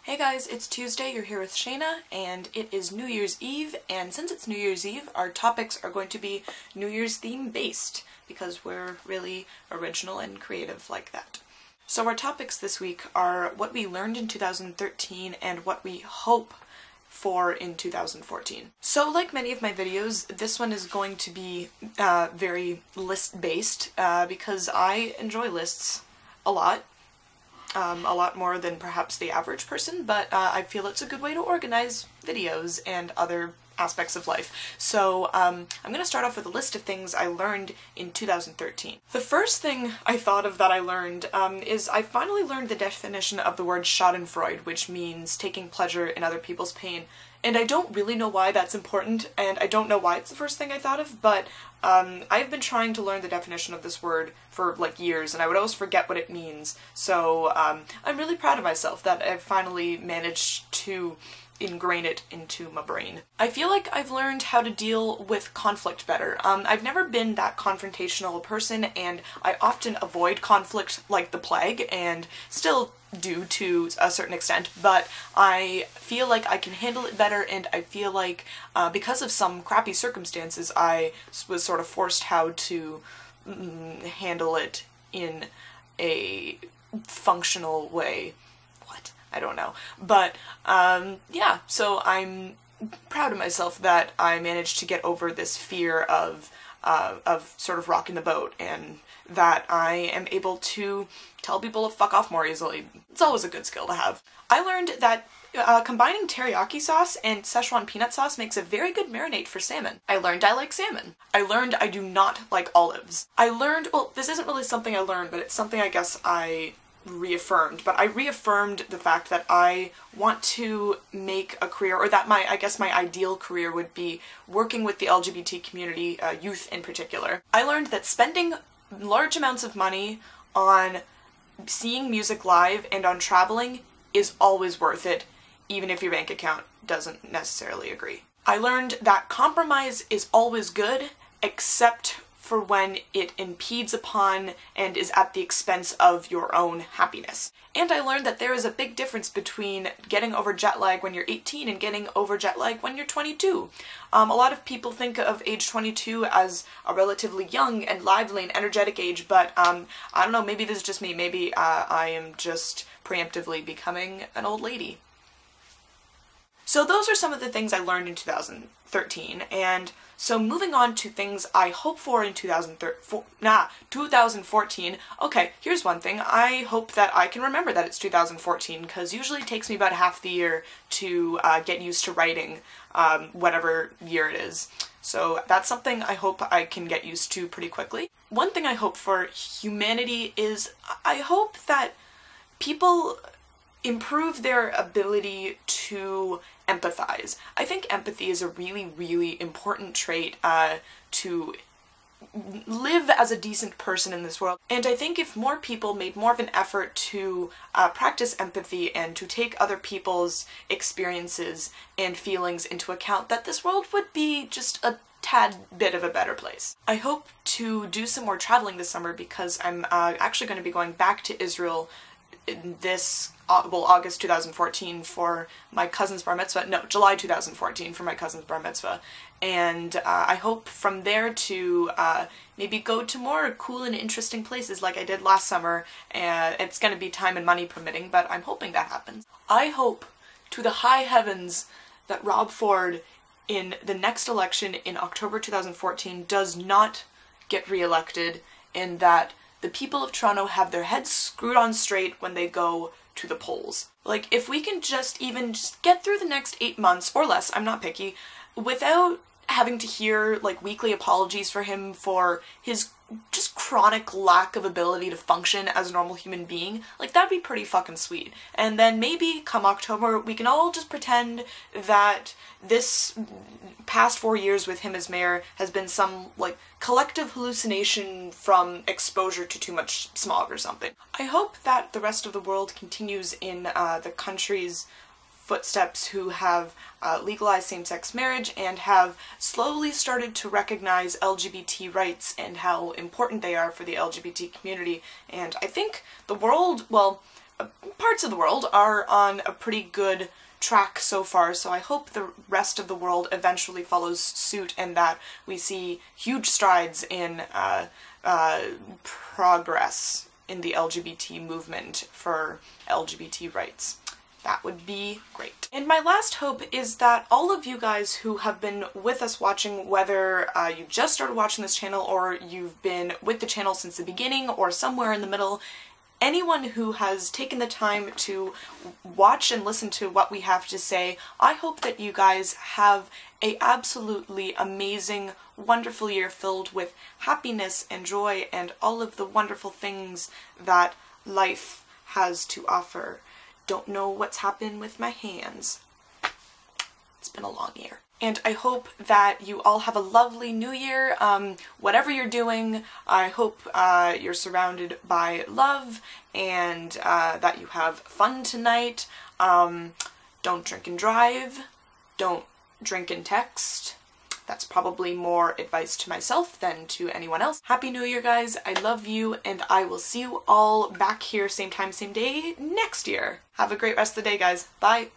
Hey guys, it's Tuesday, you're here with Shayna, and it is New Year's Eve, and since it's New Year's Eve, our topics are going to be New Year's theme based, because we're really original and creative like that. So our topics this week are what we learned in 2013 and what we hope for in 2014. So like many of my videos, this one is going to be very list-based, because I enjoy lists a lot more than perhaps the average person, but I feel it's a good way to organize videos and other aspects of life. So I'm going to start off with a list of things I learned in 2013. The first thing I thought of that I learned is I finally learned the definition of the word schadenfreude, which means taking pleasure in other people's pain. And I don't really know why that's important, and I don't know why it's the first thing I thought of, but I've been trying to learn the definition of this word for like years, and I would always forget what it means. So I'm really proud of myself that I've finally managed to ingrain it into my brain. I feel like I've learned how to deal with conflict better. I've never been that confrontational person, and I often avoid conflict like the plague, and still do to a certain extent, but I feel like I can handle it better, and I feel like because of some crappy circumstances I was sort of forced how to handle it in a functional way. I don't know. But, yeah, so I'm proud of myself that I managed to get over this fear of sort of rocking the boat, and that I am able to tell people to fuck off more easily. It's always a good skill to have. I learned that combining teriyaki sauce and Szechuan peanut sauce makes a very good marinade for salmon. I learned I like salmon. I learned I do not like olives. I learned, well, this isn't really something I learned, but it's something I guess I reaffirmed, but I reaffirmed the fact that I want to make a career, or that I guess my ideal career would be working with the LGBT community, youth in particular. I learned that spending large amounts of money on seeing music live and on traveling is always worth it, even if your bank account doesn't necessarily agree. I learned that compromise is always good, except for when it impedes upon and is at the expense of your own happiness. And I learned that there is a big difference between getting over jet lag when you're 18 and getting over jet lag when you're 22. A lot of people think of age 22 as a relatively young and lively and energetic age, but I don't know, maybe this is just me. Maybe I am just preemptively becoming an old lady. So those are some of the things I learned in 2013, and so moving on to things I hope for in 2014, okay, here's one thing. I hope that I can remember that it's 2014, because usually it takes me about half the year to get used to writing whatever year it is. So that's something I hope I can get used to pretty quickly. One thing I hope for humanity is I hope that people improve their ability to empathize. I think empathy is a really, really important trait to live as a decent person in this world. And I think if more people made more of an effort to practice empathy and to take other people's experiences and feelings into account, that this world would be just a tad bit of a better place. I hope to do some more traveling this summer, because I'm actually going to be going back to Israel in this, well, August 2014 for my cousin's bar mitzvah. No, July 2014 for my cousin's bar mitzvah. And I hope from there to maybe go to more cool and interesting places like I did last summer. And it's going to be time and money permitting, but I'm hoping that happens. I hope to the high heavens that Rob Ford in the next election in October 2014 does not get re-elected, and that the people of Toronto have their heads screwed on straight when they go to the polls. Like, if we can just get through the next 8 months, or less, I'm not picky, without having to hear, like, weekly apologies for him for his just chronic lack of ability to function as a normal human being, like, that'd be pretty fucking sweet. And then maybe come October we can all just pretend that this past 4 years with him as mayor has been some, like, collective hallucination from exposure to too much smog or something. I hope that the rest of the world continues in the country's footsteps who have legalized same-sex marriage and have slowly started to recognize LGBT rights and how important they are for the LGBT community. And I think the world, well, parts of the world are on a pretty good track so far, so I hope the rest of the world eventually follows suit and that we see huge strides in progress in the LGBT movement for LGBT rights. That would be great. And my last hope is that all of you guys who have been with us watching, whether you just started watching this channel or you've been with the channel since the beginning or somewhere in the middle, anyone who has taken the time to watch and listen to what we have to say, I hope that you guys have a absolutely amazing, wonderful year filled with happiness and joy and all of the wonderful things that life has to offer. Don't know what's happened with my hands. It's been a long year. And I hope that you all have a lovely new year. Whatever you're doing, I hope you're surrounded by love and that you have fun tonight. Don't drink and drive. Don't drink and text. That's probably more advice to myself than to anyone else. Happy New Year, guys. I love you, and I will see you all back here same time, same day next year. Have a great rest of the day, guys. Bye.